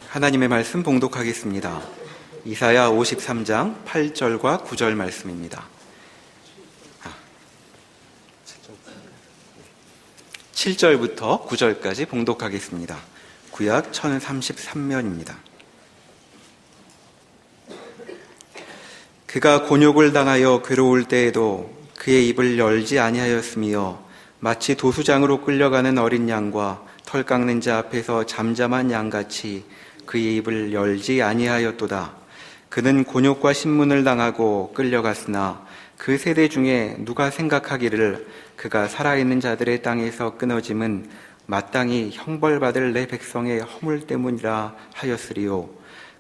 하나님의 말씀 봉독하겠습니다. 이사야 53장 8절과 9절 말씀입니다. 7절부터 9절까지 봉독하겠습니다. 구약 1033면입니다. 그가 곤욕을 당하여 괴로울 때에도 그의 입을 열지 아니하였으며 마치 도수장으로 끌려가는 어린 양과 털 깎는 자 앞에서 잠잠한 양같이 그의 입을 열지 아니하였도다. 그는 곤욕과 신문을 당하고 끌려갔으나 그 세대 중에 누가 생각하기를 그가 살아있는 자들의 땅에서 끊어짐은 마땅히 형벌받을 내 백성의 허물 때문이라 하였으리요.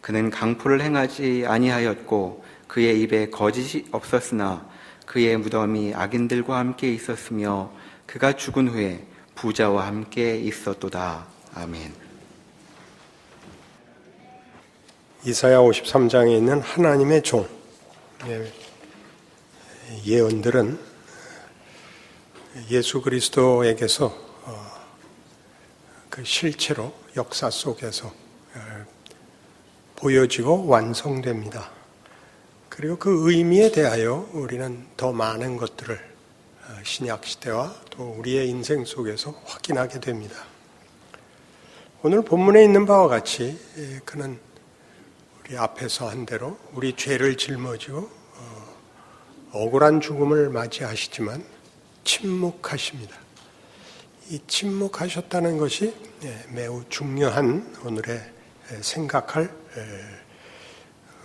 그는 강포를 행하지 아니하였고 그의 입에 거짓이 없었으나 그의 무덤이 악인들과 함께 있었으며 그가 죽은 후에 부자와 함께 있었도다. 아멘. 이사야 53장에 있는 하나님의 종 예언들은 예수 그리스도에게서 그 실체로 역사 속에서 보여지고 완성됩니다. 그리고 그 의미에 대하여 우리는 더 많은 것들을 신약 시대와 또 우리의 인생 속에서 확인하게 됩니다. 오늘 본문에 있는 바와 같이 그는 우리 앞에서 한 대로 우리 죄를 짊어지고 억울한 죽음을 맞이하시지만 침묵하십니다. 이 침묵하셨다는 것이 매우 중요한 오늘의 생각할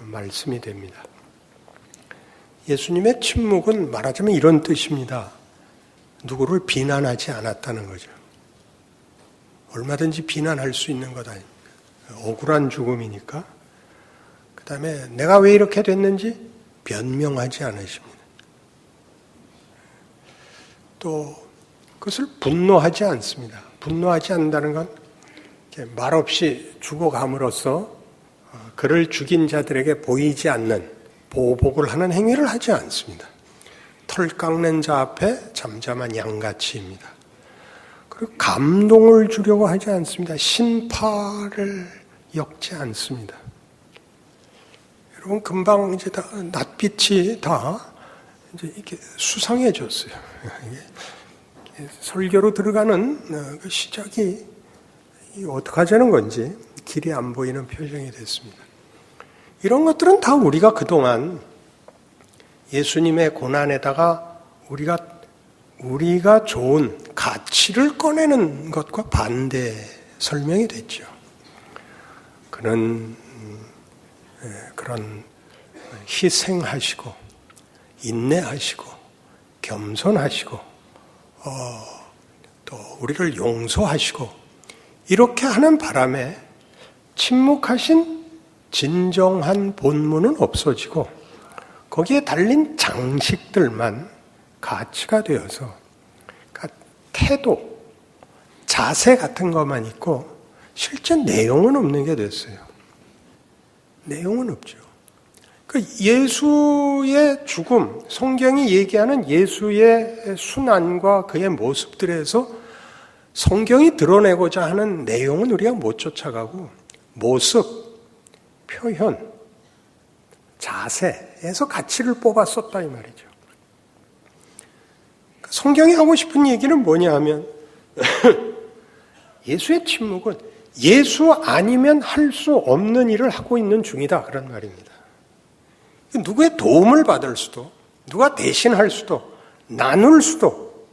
말씀이 됩니다. 예수님의 침묵은 말하자면 이런 뜻입니다. 누구를 비난하지 않았다는 거죠. 얼마든지 비난할 수 있는 것 아닙니까? 억울한 죽음이니까. 그 다음에 내가 왜 이렇게 됐는지 변명하지 않으십니다. 또 그것을 분노하지 않습니다. 분노하지 않는다는 건 말없이 죽어감으로써 그를 죽인 자들에게 보이지 않는 보복을 하는 행위를 하지 않습니다. 털 깎는 자 앞에 잠잠한 양같이입니다. 그리고 감동을 주려고 하지 않습니다. 신파를 엮지 않습니다. 여러분 금방 이제 다 낯빛이 다 이제 이렇게 수상해졌어요. 설교로 들어가는 그 시작이 어떻게 하자는 건지 길이 안 보이는 표정이 됐습니다. 이런 것들은 다 우리가 그동안 예수님의 고난에다가 우리가 좋은 가치를 꺼내는 것과 반대 설명이 됐죠. 그는 그런 희생하시고 인내하시고 겸손하시고 또 우리를 용서하시고 이렇게 하는 바람에 침묵하신 진정한 본문은 없어지고 거기에 달린 장식들만 가치가 되어서 그러니까 태도, 자세 같은 것만 있고 실제 내용은 없는 게 됐어요. 내용은 없죠. 그 예수의 죽음, 성경이 얘기하는 예수의 순환과 그의 모습들에서 성경이 드러내고자 하는 내용은 우리가 못 쫓아가고 모습, 표현, 자세에서 가치를 뽑아 썼다 이 말이죠. 성경이 하고 싶은 얘기는 뭐냐 하면 예수의 침묵은 예수 아니면 할 수 없는 일을 하고 있는 중이다 그런 말입니다. 누구의 도움을 받을 수도 누가 대신할 수도 나눌 수도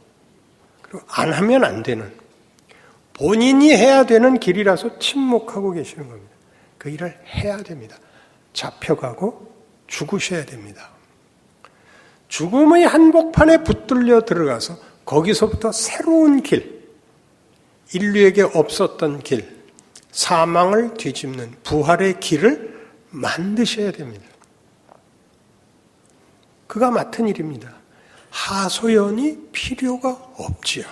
그리고 안 하면 안 되는 본인이 해야 되는 길이라서 침묵하고 계시는 겁니다. 그 일을 해야 됩니다. 잡혀가고 죽으셔야 됩니다. 죽음의 한복판에 붙들려 들어가서 거기서부터 새로운 길, 인류에게 없었던 길, 사망을 뒤집는 부활의 길을 만드셔야 됩니다. 그가 맡은 일입니다. 하소연이 필요가 없지요.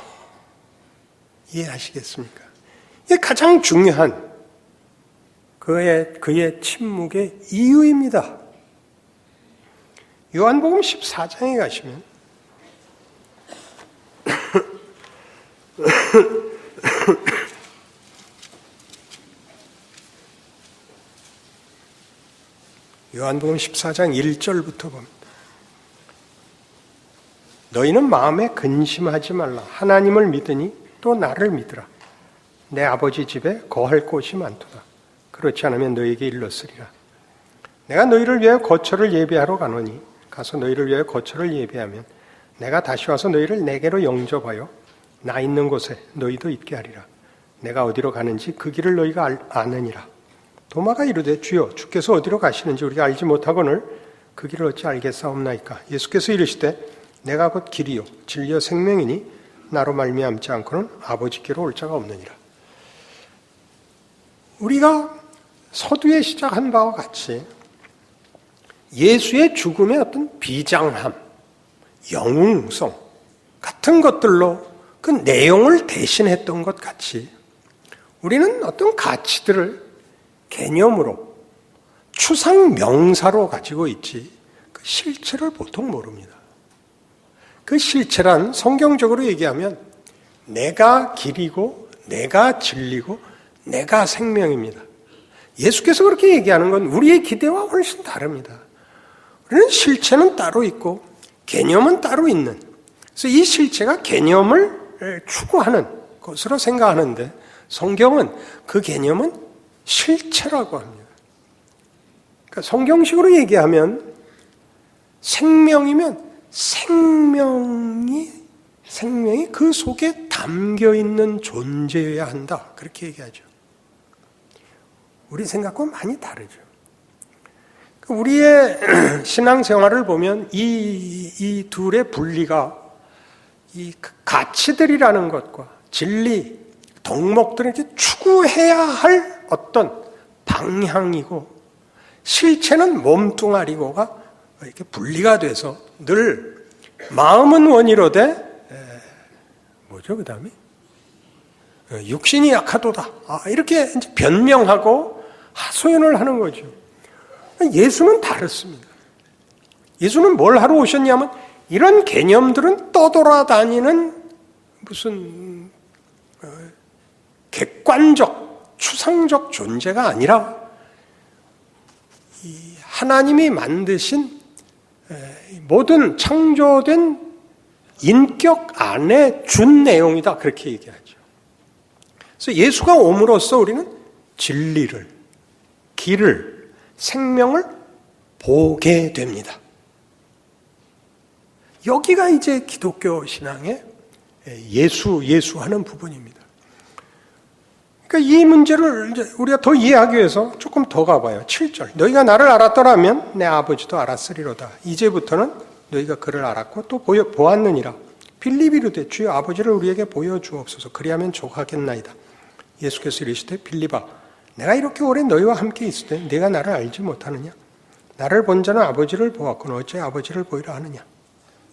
이해하시겠습니까? 이게 가장 중요한 그의 침묵의 이유입니다. 요한복음 14장에 가시면 요한복음 14장 1절부터 봅니다. 너희는 마음에 근심하지 말라. 하나님을 믿으니 또 나를 믿으라. 내 아버지 집에 거할 곳이 많도다. 그렇지 않으면 너희에게 일렀으리라. 내가 너희를 위하여 거처를 예비하러 가노니 가서 너희를 위하여 거처를 예비하면 내가 다시 와서 너희를 내게로 영접하여 나 있는 곳에 너희도 있게 하리라. 내가 어디로 가는지 그 길을 너희가 아느니라. 도마가 이르되 주여 주께서 어디로 가시는지 우리가 알지 못하거늘 그 길을 어찌 알겠사옵나이까. 예수께서 이르시되 내가 곧 길이요 진리요 생명이니 나로 말미암지 않고는 아버지께로 올 자가 없느니라. 우리가 서두에 시작한 바와 같이 예수의 죽음의 어떤 비장함, 영웅성 같은 것들로 그 내용을 대신했던 것 같이 우리는 어떤 가치들을 개념으로 추상 명사로 가지고 있지 그 실체를 보통 모릅니다. 그 실체란 성경적으로 얘기하면 내가 길이고 내가 진리고 내가 생명입니다. 예수께서 그렇게 얘기하는 건 우리의 기대와 훨씬 다릅니다. 우리는 실체는 따로 있고 개념은 따로 있는, 그래서 이 실체가 개념을 추구하는 것으로 생각하는데 성경은 그 개념은 실체라고 합니다. 그러니까 성경식으로 얘기하면 생명이면 생명이 그 속에 담겨 있는 존재여야 한다. 그렇게 얘기하죠. 우리 생각과 많이 다르죠. 우리의 신앙생활을 보면 이 둘의 분리가 이 가치들이라는 것과 진리, 덕목들을 이렇게 추구해야 할 어떤 방향이고 실체는 몸뚱아리고가 이렇게 분리가 돼서 늘 마음은 원이로되 뭐죠 그 다음에 육신이 약하도다 이렇게 이제 변명하고 하소연을 하는 거죠. 예수는 다릅니다. 예수는 뭘 하러 오셨냐면 이런 개념들은 떠돌아다니는 무슨 객관적 추상적 존재가 아니라 이 하나님이 만드신 모든 창조된 인격 안에 준 내용이다. 그렇게 얘기하죠. 그래서 예수가 옴으로써 우리는 진리를, 길을, 생명을 보게 됩니다. 여기가 이제 기독교 신앙의 예수하는 부분입니다. 그러니까 이 문제를 이제 우리가 더 이해하기 위해서 조금 더 가봐요. 7절. 너희가 나를 알았더라면 내 아버지도 알았으리로다. 이제부터는 너희가 그를 알았고 또 보았느니라. 빌립이 이르되 주여 아버지를 우리에게 보여주옵소서. 그리하면 족하겠나이다. 예수께서 이르시되 빌립아 내가 이렇게 오래 너희와 함께 있을 때 네가 나를 알지 못하느냐? 나를 본 자는 아버지를 보았거늘 어째 아버지를 보이라 하느냐?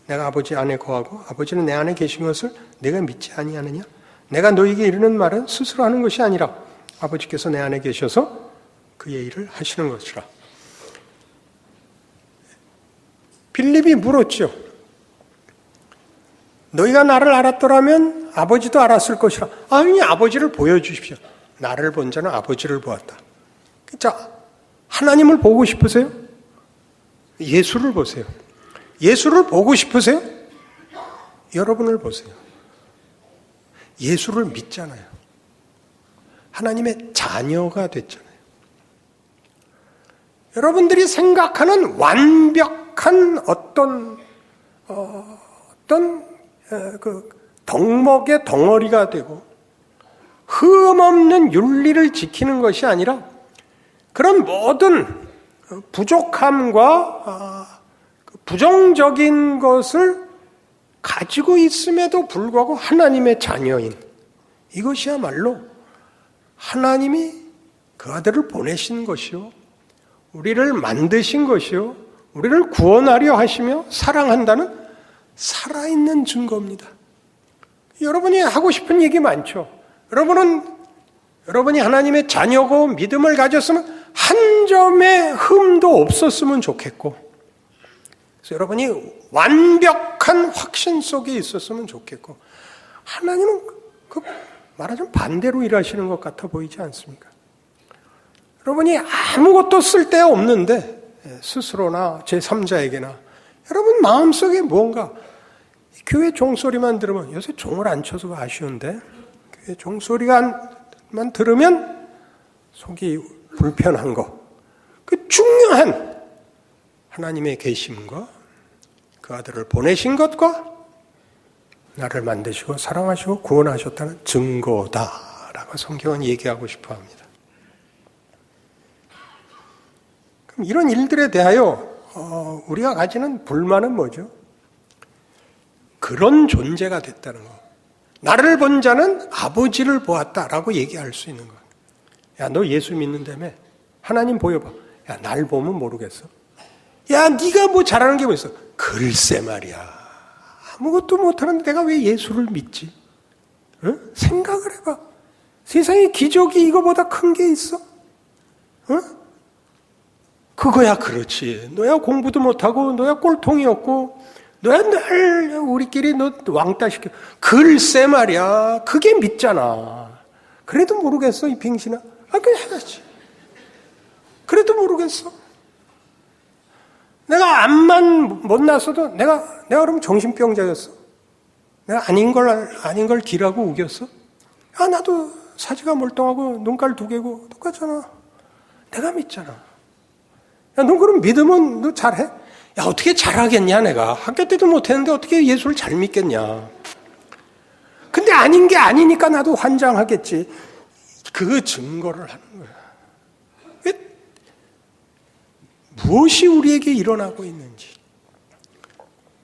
내가 아버지 안에 거하고 아버지는 내 안에 계신 것을 내가 믿지 아니하느냐? 내가 너희에게 이르는 말은 스스로 하는 것이 아니라 아버지께서 내 안에 계셔서 그의 일을 하시는 것이라. 빌립이 물었죠. 너희가 나를 알았더라면 아버지도 알았을 것이라. 아니 아버지를 보여주십시오. 나를 본 자는 아버지를 보았다. 자, 하나님을 보고 싶으세요? 예수를 보세요. 예수를 보고 싶으세요? 여러분을 보세요. 예수를 믿잖아요. 하나님의 자녀가 됐잖아요. 여러분들이 생각하는 완벽한 어떤 그 덕목의 덩어리가 되고 흠없는 윤리를 지키는 것이 아니라 그런 모든 부족함과 부정적인 것을 가지고 있음에도 불구하고 하나님의 자녀인 이것이야말로 하나님이 그 아들을 보내신 것이요 우리를 만드신 것이요 우리를 구원하려 하시며 사랑한다는 살아있는 증거입니다. 여러분이 하고 싶은 얘기 많죠. 여러분이 하나님의 자녀고 믿음을 가졌으면 한 점의 흠도 없었으면 좋겠고 그래서 여러분이 완벽한 확신 속에 있었으면 좋겠고 하나님은 그 말하자면 반대로 일하시는 것 같아 보이지 않습니까? 여러분이 아무것도 쓸데없는데 스스로나 제3자에게나 여러분 마음속에 뭔가 교회 종소리만 들으면 요새 종을 안 쳐서 아쉬운데 교회 종소리만 들으면 속이 불편한 거 그 중요한 하나님의 계심과 그 아들을 보내신 것과 나를 만드시고 사랑하시고 구원하셨다는 증거다라고 성경은 얘기하고 싶어 합니다. 그럼 이런 일들에 대하여 우리가 가지는 불만은 뭐죠? 그런 존재가 됐다는 거. 나를 본 자는 아버지를 보았다라고 얘기할 수 있는 거야. 야, 너 예수 믿는다며? 하나님 보여봐. 야, 날 보면 모르겠어? 야, 네가 뭐 잘하는 게 뭐 있어? 글쎄 말이야. 아무것도 못하는데 내가 왜 예수를 믿지? 응? 생각을 해봐. 세상에 기적이 이거보다 큰 게 있어? 응? 그거야 그렇지. 너야 공부도 못하고 너야 꼴통이었고 너야 늘 우리끼리 너 왕따 시켜. 글쎄 말이야. 그게 믿잖아. 그래도 모르겠어 이 빙신아. 아 그냥 해야지. 그래도 모르겠어. 내가 암만 못 났어도 내가 그럼 정신병자였어? 내가 아닌 걸 기라고 우겼어? 아, 나도 사지가 멀쩡하고 눈깔 두 개고 똑같잖아. 내가 믿잖아. 야, 너 그럼 믿으면 너 잘해? 야, 어떻게 잘하겠냐, 내가. 학교 때도 못했는데 어떻게 예수를 잘 믿겠냐. 근데 아닌 게 아니니까 나도 환장하겠지. 그 증거를 하는 거야. 무엇이 우리에게 일어나고 있는지,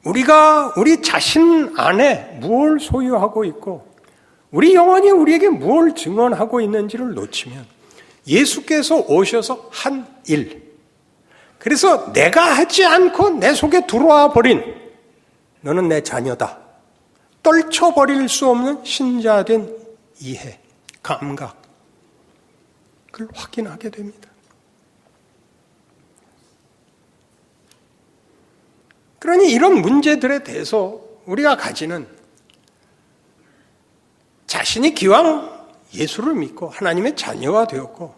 우리가 우리 자신 안에 무엇을 소유하고 있고 우리 영혼이 우리에게 무엇을 증언하고 있는지를 놓치면 예수께서 오셔서 한 일, 그래서 내가 하지 않고 내 속에 들어와 버린 너는 내 자녀다, 떨쳐버릴 수 없는 신자된 이해, 감각, 그걸 확인하게 됩니다. 그러니 이런 문제들에 대해서 우리가 가지는 자신이 기왕 예수를 믿고 하나님의 자녀가 되었고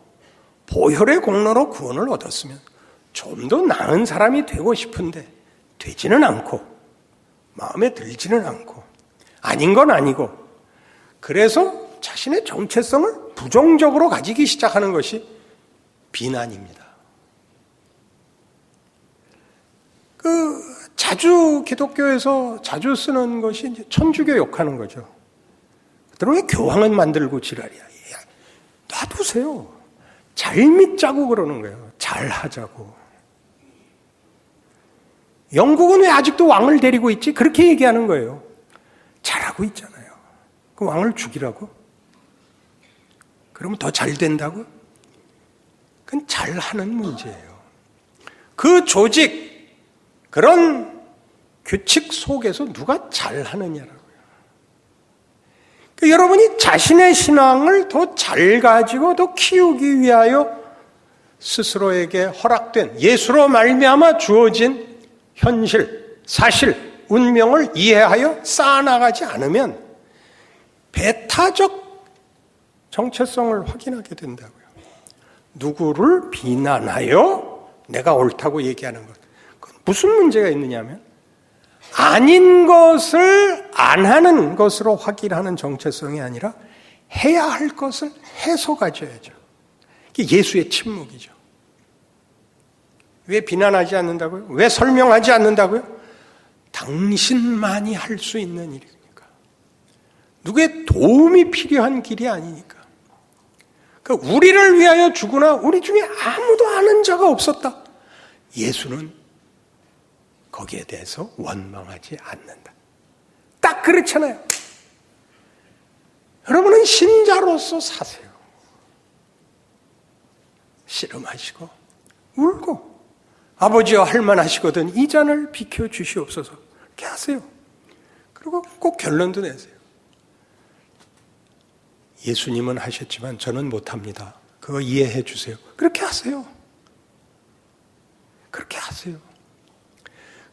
보혈의 공로로 구원을 얻었으면 좀 더 나은 사람이 되고 싶은데 되지는 않고 마음에 들지는 않고 아닌 건 아니고 그래서 자신의 정체성을 부정적으로 가지기 시작하는 것이 비난입니다. 자주 기독교에서 자주 쓰는 것이 이제 천주교 욕하는 거죠. 그들은 왜 교황은 만들고 지랄이야. 놔두세요. 잘 믿자고 그러는 거예요. 잘 하자고. 영국은 왜 아직도 왕을 데리고 있지? 그렇게 얘기하는 거예요. 잘하고 있잖아요. 그 왕을 죽이라고? 그러면 더 잘 된다고? 그건 잘하는 문제예요. 그 조직, 그런 규칙 속에서 누가 잘하느냐라고요. 그러니까 여러분이 자신의 신앙을 더 잘 가지고 더 키우기 위하여 스스로에게 허락된 예수로 말미암아 주어진 현실, 사실, 운명을 이해하여 쌓아나가지 않으면 배타적 정체성을 확인하게 된다고요. 누구를 비난하여 내가 옳다고 얘기하는 것. 무슨 문제가 있느냐면 아닌 것을 안 하는 것으로 확인하는 정체성이 아니라 해야 할 것을 해서 가져야죠. 이게 예수의 침묵이죠. 왜 비난하지 않는다고요? 왜 설명하지 않는다고요? 당신만이 할 수 있는 일이니까. 누구의 도움이 필요한 길이 아니니까. 그러니까 우리를 위하여 주구나 우리 중에 아무도 아는 자가 없었다. 예수는 거기에 대해서 원망하지 않는다. 딱 그렇잖아요. 여러분은 신자로서 사세요. 씨름하시고 울고 아버지와 할만하시거든 이 잔을 비켜주시옵소서 이렇게 하세요. 그리고 꼭 결론도 내세요. 예수님은 하셨지만 저는 못합니다. 그거 이해해 주세요. 그렇게 하세요. 그렇게 하세요.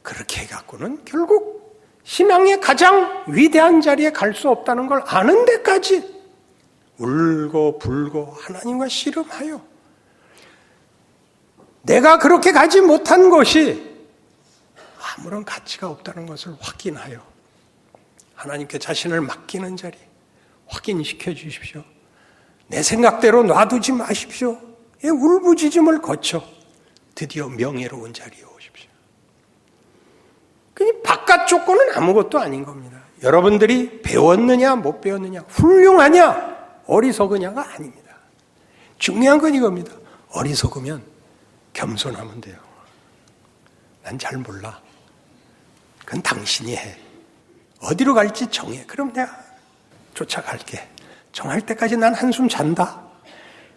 그렇게 해갖고는 결국 신앙의 가장 위대한 자리에 갈 수 없다는 걸 아는 데까지 울고 불고 하나님과 씨름하여 내가 그렇게 가지 못한 것이 아무런 가치가 없다는 것을 확인하여 하나님께 자신을 맡기는 자리 확인시켜 주십시오. 내 생각대로 놔두지 마십시오. 이 울부짖음을 거쳐 드디어 명예로운 자리에 오십시오. 그니 바깥 조건은 아무것도 아닌 겁니다. 여러분들이 배웠느냐 못 배웠느냐, 훌륭하냐 어리석으냐가 아닙니다. 중요한 건 이겁니다. 어리석으면 겸손하면 돼요. 난 잘 몰라. 그건 당신이 해. 어디로 갈지 정해. 그럼 내가 쫓아갈게. 정할 때까지 난 한숨 잔다.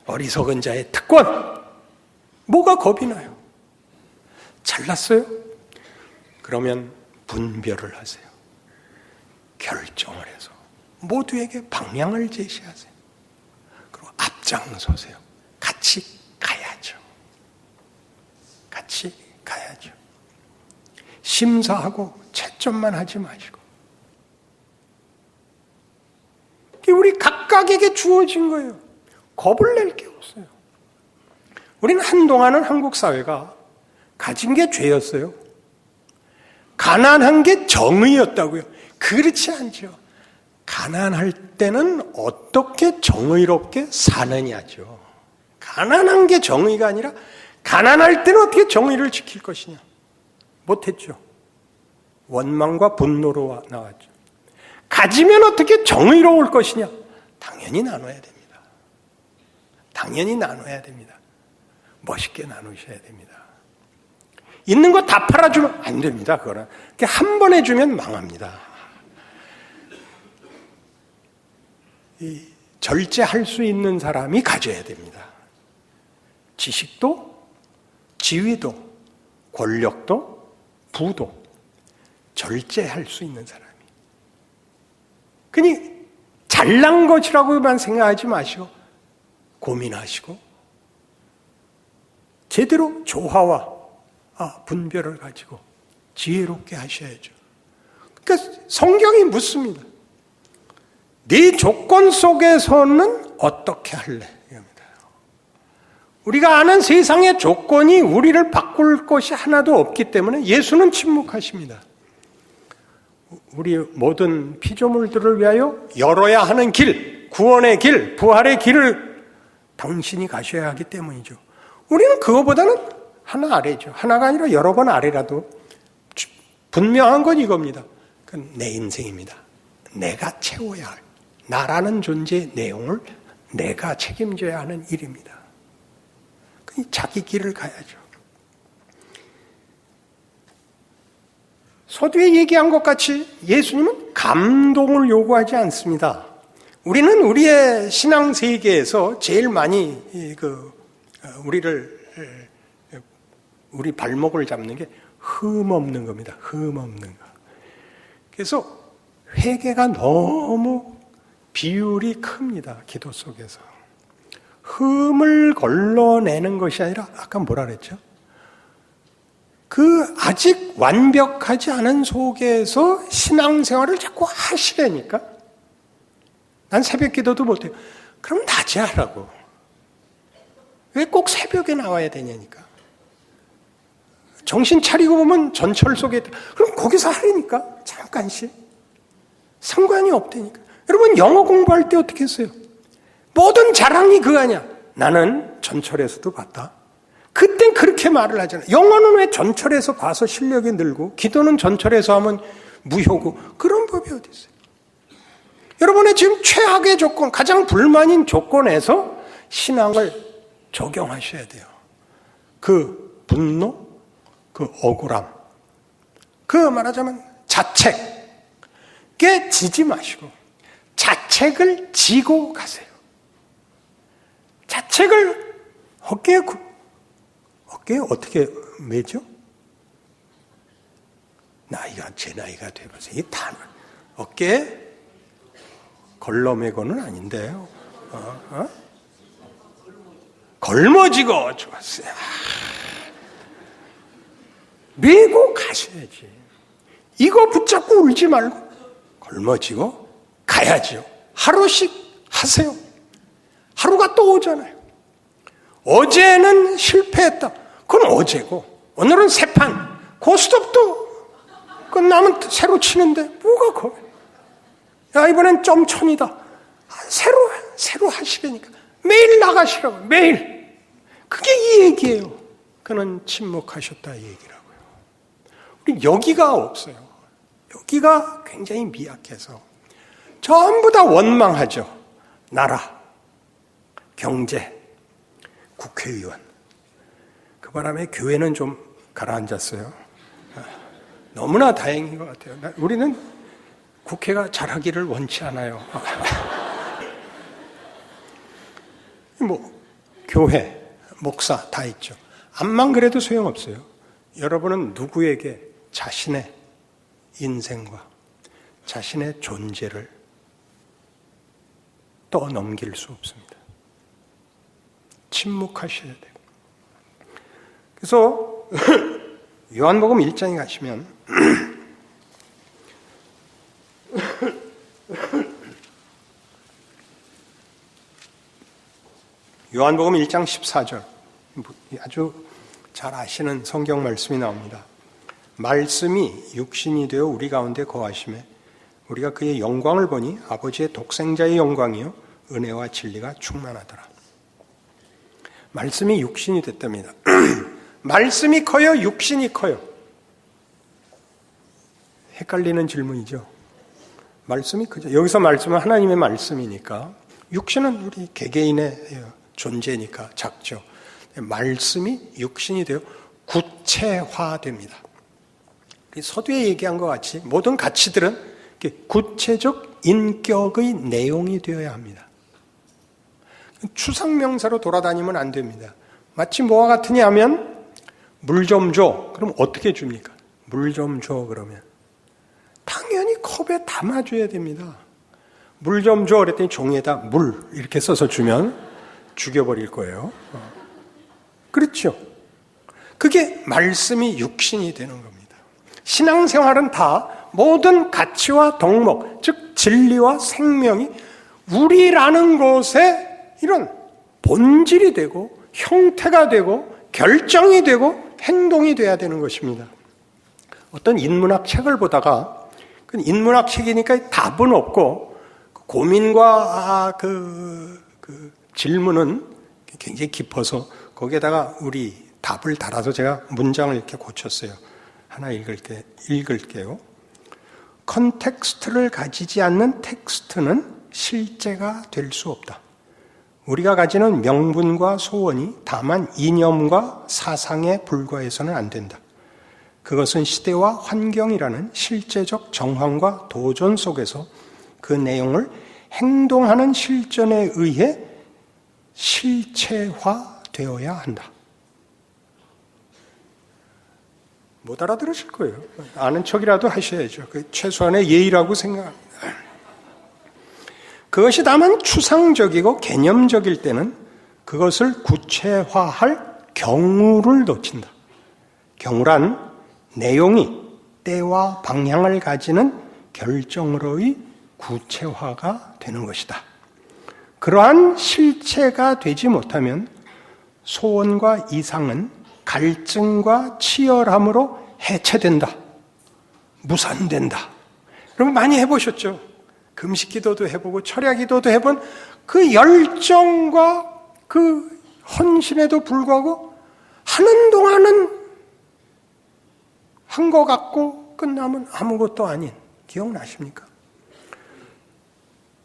어리석은 자의 특권. 뭐가 겁이 나요? 잘났어요? 그러면 분별을 하세요. 결정을 해서 모두에게 방향을 제시하세요. 그리고 앞장서세요. 같이 가야죠. 같이 가야죠. 심사하고 채점만 하지 마시고. 이게 우리 각각에게 주어진 거예요. 겁을 낼 게 없어요. 우리는 한동안은 한국 사회가 가진 게 죄였어요. 가난한 게 정의였다고요. 그렇지 않죠. 가난할 때는 어떻게 정의롭게 사느냐죠. 가난한 게 정의가 아니라 가난할 때는 어떻게 정의를 지킬 것이냐. 못했죠. 원망과 분노로 나왔죠. 가지면 어떻게 정의로울 것이냐. 당연히 나눠야 됩니다. 당연히 나눠야 됩니다. 멋있게 나누셔야 됩니다. 있는 거 다 팔아주면 안 됩니다. 그거는 한 번에 주면 망합니다. 이 절제할 수 있는 사람이 가져야 됩니다. 지식도, 지위도, 권력도, 부도 절제할 수 있는 사람이. 그니 잘난 것이라고만 생각하지 마시고 고민하시고 제대로 조화와 분별을 가지고 지혜롭게 하셔야죠. 그러니까 성경이 묻습니다. 네 조건 속에서는 어떻게 할래? 이겁니다. 우리가 아는 세상의 조건이 우리를 바꿀 것이 하나도 없기 때문에 예수는 침묵하십니다. 우리 모든 피조물들을 위하여 열어야 하는 길, 구원의 길, 부활의 길을 당신이 가셔야 하기 때문이죠. 우리는 그거보다는 하나 아래죠. 하나가 아니라 여러 번 아래라도 분명한 건 이겁니다. 그건 내 인생입니다. 내가 채워야 할, 나라는 존재의 내용을 내가 책임져야 하는 일입니다. 자기 길을 가야죠. 서두에 얘기한 것 같이 예수님은 감동을 요구하지 않습니다. 우리는 우리의 신앙 세계에서 제일 많이 우리 발목을 잡는 게 흠없는 겁니다. 흠없는 거. 그래서 회개가 너무 비율이 큽니다. 기도 속에서. 흠을 걸러내는 것이 아니라 아까 뭐라 그랬죠? 그 아직 완벽하지 않은 속에서 신앙생활을 자꾸 하시라니까. 난 새벽 기도도 못해요. 그럼 낮에 하라고. 왜 꼭 새벽에 나와야 되냐니까. 정신 차리고 보면 전철 속에 있다. 그럼 거기서 하라니까. 잠깐씩. 상관이 없다니까. 여러분 영어 공부할 때 어떻게 했어요? 모든 자랑이 그거 아니야. 나는 전철에서도 봤다. 그땐 그렇게 말을 하잖아요. 영어는 왜 전철에서 봐서 실력이 늘고 기도는 전철에서 하면 무효고 그런 법이 어디 있어요? 여러분의 지금 최악의 조건, 가장 불만인 조건에서 신앙을 적용하셔야 돼요. 그 분노, 그 억울함, 그 말하자면 자책에 지지 마시고 자책을 지고 가세요. 자책을 어깨에 어떻게 매죠? 제 나이가 돼봐서 이 단어 어깨에 걸러매고는 아닌데요. 걸머지고 좋았어요. 메고 가셔야지. 이거 붙잡고 울지 말고 걸머지고 가야죠. 하루씩 하세요. 하루가 또 오잖아요. 어제는 실패했다. 그 그건 어제고 오늘은 새판 고스톱도 끝나면 새로 치는데 뭐가 거기? 야, 이번엔 점 천이다. 새로 하시라니까. 매일 나가시라고. 매일. 그게 이 얘기예요. 그는 침묵하셨다 이 얘기라고요. 우리 여기가 없어요. 여기가 굉장히 미약해서 전부 다 원망하죠. 나라, 경제, 국회의원. 그 바람에 교회는 좀 가라앉았어요. 너무나 다행인 것 같아요. 우리는 국회가 잘하기를 원치 않아요. 교회, 목사 다 있죠. 암만 그래도 소용없어요. 여러분은 누구에게 자신의 인생과 자신의 존재를 떠넘길 수 없습니다. 침묵하셔야 돼요. 그래서 요한복음 1장에 가시면 요한복음 1장 14절 아주 잘 아시는 성경 말씀이 나옵니다. 말씀이 육신이 되어 우리 가운데 거하심에 우리가 그의 영광을 보니 아버지의 독생자의 영광이요 은혜와 진리가 충만하더라. 말씀이 육신이 됐답니다. 말씀이 커요? 육신이 커요? 헷갈리는 질문이죠. 말씀이 크죠. 여기서 말씀은 하나님의 말씀이니까 육신은 우리 개개인의 존재니까 작죠. 말씀이 육신이 되어 구체화됩니다. 서두에 얘기한 것 같이 모든 가치들은 구체적 인격의 내용이 되어야 합니다. 추상명사로 돌아다니면 안 됩니다. 마치 뭐와 같으냐 하면 물 좀 줘. 그럼 어떻게 줍니까? 물 좀 줘 그러면 당연히 컵에 담아줘야 됩니다. 물 좀 줘 그랬더니 종이에다 물 이렇게 써서 주면 죽여버릴 거예요. 그렇죠? 그게 말씀이 육신이 되는 겁니다. 신앙생활은 다 모든 가치와 덕목, 즉 진리와 생명이 우리라는 것에 이런 본질이 되고 형태가 되고 결정이 되고 행동이 돼야 되는 것입니다. 어떤 인문학 책을 보다가 그 인문학 책이니까 답은 없고 고민과 질문은 굉장히 깊어서 거기에다가 우리 답을 달아서 제가 문장을 이렇게 고쳤어요. 하나 읽을게요. 컨텍스트를 가지지 않는 텍스트는 실제가 될 수 없다. 우리가 가지는 명분과 소원이 다만 이념과 사상에 불과해서는 안 된다. 그것은 시대와 환경이라는 실제적 정황과 도전 속에서 그 내용을 행동하는 실전에 의해 실체화되어야 한다. 못 알아들으실 거예요. 아는 척이라도 하셔야죠. 최소한의 예의라고 생각합니다. 그것이 다만 추상적이고 개념적일 때는 그것을 구체화할 경우를 놓친다. 경우란 내용이 때와 방향을 가지는 결정으로의 구체화가 되는 것이다. 그러한 실체가 되지 못하면 소원과 이상은 갈증과 치열함으로 해체된다. 무산된다. 여러분 많이 해보셨죠? 금식 기도도 해보고 철야 기도도 해본 그 열정과 그 헌신에도 불구하고 하는 동안은 한 것 같고 끝나면 아무것도 아닌 기억나십니까?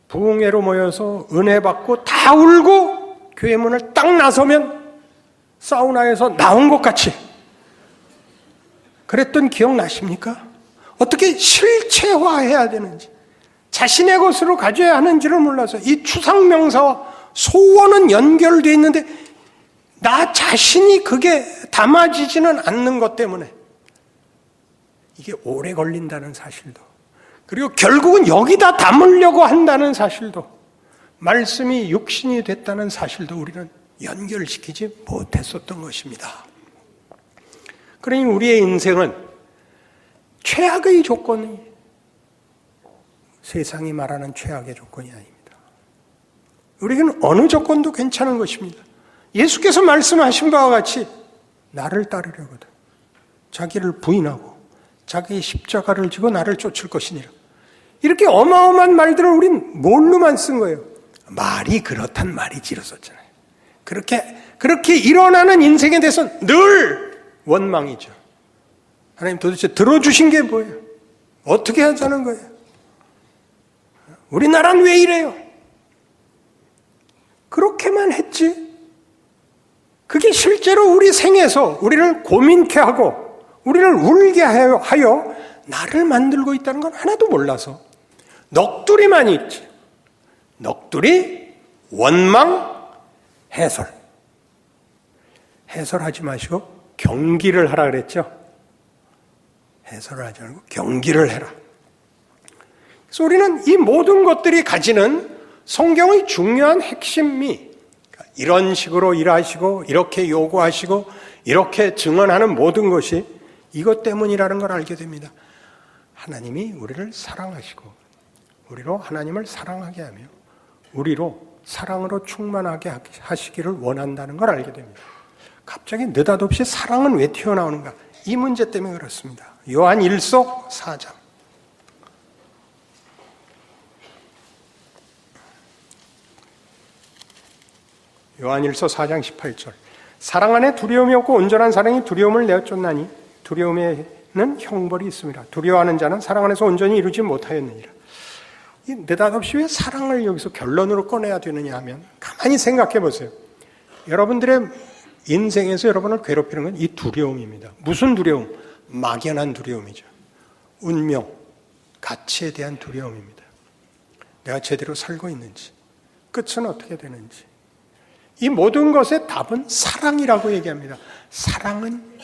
부흥회로 모여서 은혜 받고 다 울고 교회 문을 딱 나서면 사우나에서 나온 것 같이 그랬던 기억나십니까? 어떻게 실체화해야 되는지 자신의 것으로 가져야 하는지를 몰라서 이 추상명사와 소원은 연결되어 있는데 나 자신이 그게 담아지지는 않는 것 때문에 이게 오래 걸린다는 사실도 그리고 결국은 여기다 담으려고 한다는 사실도 말씀이 육신이 됐다는 사실도 우리는 연결시키지 못했었던 것입니다. 그러니 우리의 인생은 최악의 조건이 세상이 말하는 최악의 조건이 아닙니다. 우리에게는 어느 조건도 괜찮은 것입니다. 예수께서 말씀하신 바와 같이 나를 따르려거든 자기를 부인하고 자기의 십자가를 지고 나를 쫓을 것이니라. 이렇게 어마어마한 말들을 우린 뭘로만 쓴 거예요? 말이 그렇단 말이지로 썼잖아요. 그렇게 일어나는 인생에 대해서 늘 원망이죠. 하나님 도대체 들어주신 게 뭐예요? 어떻게 하자는 거예요? 우리나라는 왜 이래요? 그렇게만 했지. 그게 실제로 우리 생에서 우리를 고민케 하고 우리를 울게 하여 나를 만들고 있다는 건 하나도 몰라서 넋두리만 있지. 넋두리, 원망, 해설. 해설하지 마시고 경기를 하라 그랬죠. 해설을 하지 말고 경기를 해라. 그래서 우리는 이 모든 것들이 가지는 성경의 중요한 핵심이 이런 식으로 일하시고 이렇게 요구하시고 이렇게 증언하는 모든 것이 이것 때문이라는 걸 알게 됩니다. 하나님이 우리를 사랑하시고 우리로 하나님을 사랑하게 하며 우리로 사랑으로 충만하게 하시기를 원한다는 걸 알게 됩니다. 갑자기 느닷없이 사랑은 왜 튀어나오는가? 이 문제 때문에 그렇습니다. 요한 1서 4장. 요한 1서 4장 18절. 사랑 안에 두려움이 없고 온전한 사랑이 두려움을 내어쫓나니 두려움에는 형벌이 있습니다. 두려워하는 자는 사랑 안에서 온전히 이루지 못하였느니라. 느닷없이 왜 사랑을 여기서 결론으로 꺼내야 되느냐 하면 가만히 생각해 보세요. 여러분들의 인생에서 여러분을 괴롭히는 건 이 두려움입니다. 무슨 두려움? 막연한 두려움이죠. 운명, 가치에 대한 두려움입니다. 내가 제대로 살고 있는지, 끝은 어떻게 되는지. 이 모든 것의 답은 사랑이라고 얘기합니다. 사랑은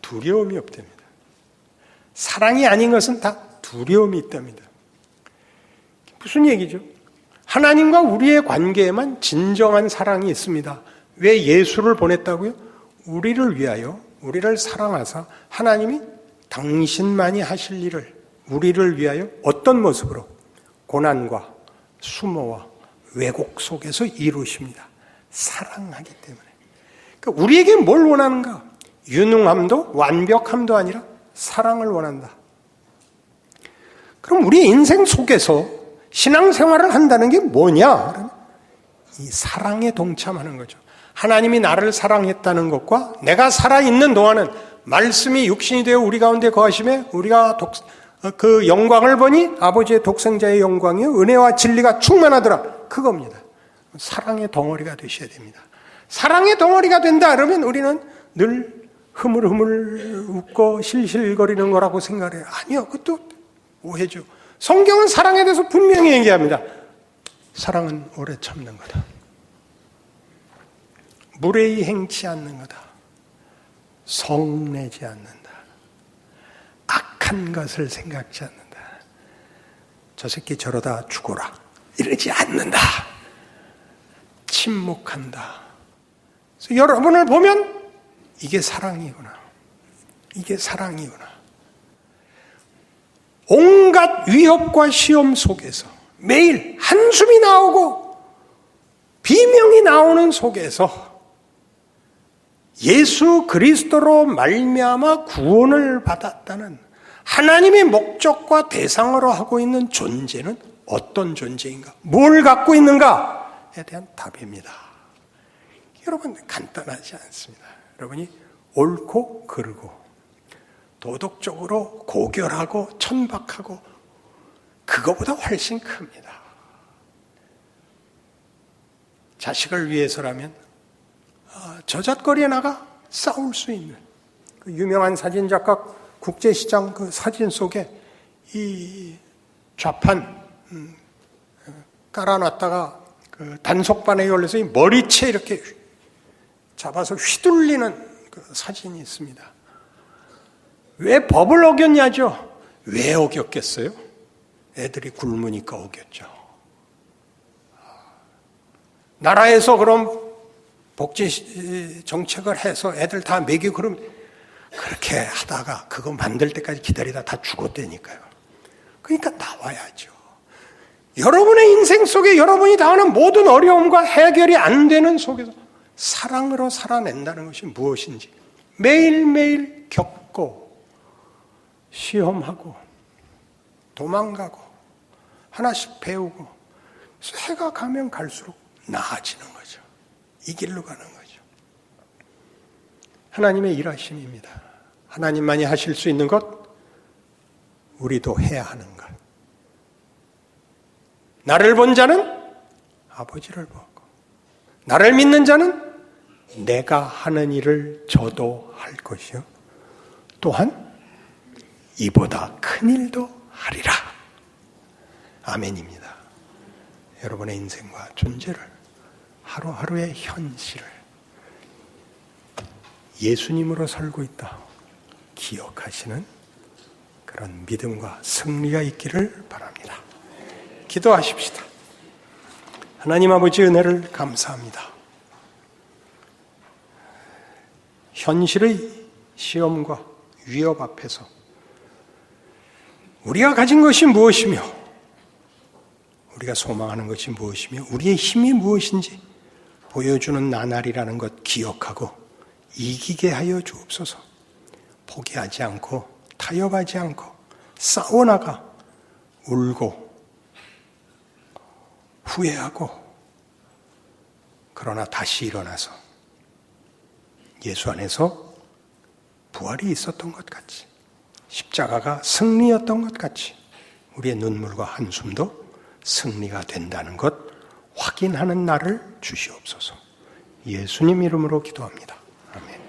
두려움이 없답니다. 사랑이 아닌 것은 다 두려움이 있답니다. 무슨 얘기죠? 하나님과 우리의 관계에만 진정한 사랑이 있습니다. 왜 예수를 보냈다고요? 우리를 위하여, 우리를 사랑하사 하나님이 당신만이 하실 일을 우리를 위하여 어떤 모습으로? 고난과 수모와 왜곡 속에서 이루십니다. 사랑하기 때문에. 그러니까 우리에게 뭘 원하는가? 유능함도 완벽함도 아니라 사랑을 원한다. 그럼 우리 인생 속에서 신앙생활을 한다는 게 뭐냐? 이 사랑에 동참하는 거죠. 하나님이 나를 사랑했다는 것과 내가 살아있는 동안은 말씀이 육신이 되어 우리 가운데 거하심에 우리가 그 영광을 보니 아버지의 독생자의 영광이요 은혜와 진리가 충만하더라. 그겁니다. 사랑의 덩어리가 되셔야 됩니다. 사랑의 덩어리가 된다 그러면 우리는 늘 흐물흐물 웃고 실실거리는 거라고 생각해요. 아니요. 그것도 오해죠. 성경은 사랑에 대해서 분명히 얘기합니다. 사랑은 오래 참는 거다. 무례히 행치 않는 거다. 성내지 않는다. 악한 것을 생각지 않는다. 저 새끼 저러다 죽어라. 이러지 않는다. 침묵한다. 그래서 여러분을 보면 이게 사랑이구나. 이게 사랑이구나. 온갖 위협과 시험 속에서 매일 한숨이 나오고 비명이 나오는 속에서 예수 그리스도로 말미암아 구원을 받았다는 하나님의 목적과 대상으로 하고 있는 존재는 어떤 존재인가? 뭘 갖고 있는가에 대한 답입니다. 여러분 간단하지 않습니다. 여러분이 옳고 그르고 도덕적으로 고결하고 천박하고 그거보다 훨씬 큽니다. 자식을 위해서라면 저잣거리에 나가 싸울 수 있는 그 유명한 사진작가 국제시장 그 사진 속에 이 좌판 깔아놨다가 그 단속반에 걸려서 이 머리채 이렇게 잡아서 휘둘리는 그 사진이 있습니다. 왜 법을 어겼냐죠? 왜 어겼겠어요? 애들이 굶으니까 어겼죠. 나라에서 그럼 복지 정책을 해서 애들 다 먹이고 그럼 그렇게 하다가 그거 만들 때까지 기다리다 다 죽었다니까요. 그러니까 나와야죠. 여러분의 인생 속에 여러분이 당하는 모든 어려움과 해결이 안 되는 속에서 사랑으로 살아낸다는 것이 무엇인지 매일매일 겪고 시험하고 도망가고 하나씩 배우고 해가 가면 갈수록 나아지는 거죠. 이 길로 가는 거죠. 하나님의 일하심입니다. 하나님만이 하실 수 있는 것, 우리도 해야 하는 것. 나를 본 자는 아버지를 보고, 나를 믿는 자는 내가 하는 일을 저도 할 것이요, 또한 이보다 큰 일도 하리라. 아멘입니다. 여러분의 인생과 존재를, 하루하루의 현실을 예수님으로 살고 있다 기억하시는 그런 믿음과 승리가 있기를 바랍니다. 기도하십시다. 하나님 아버지, 은혜를 감사합니다. 현실의 시험과 위협 앞에서 우리가 가진 것이 무엇이며, 우리가 소망하는 것이 무엇이며, 우리의 힘이 무엇인지 보여주는 나날이라는 것 기억하고 이기게 하여 주옵소서. 포기하지 않고 타협하지 않고 싸워나가 울고 후회하고, 그러나 다시 일어나서 예수 안에서 부활이 있었던 것 같이, 십자가가 승리였던 것 같이 우리의 눈물과 한숨도 승리가 된다는 것 확인하는 날을 주시옵소서. 예수님 이름으로 기도합니다. 아멘.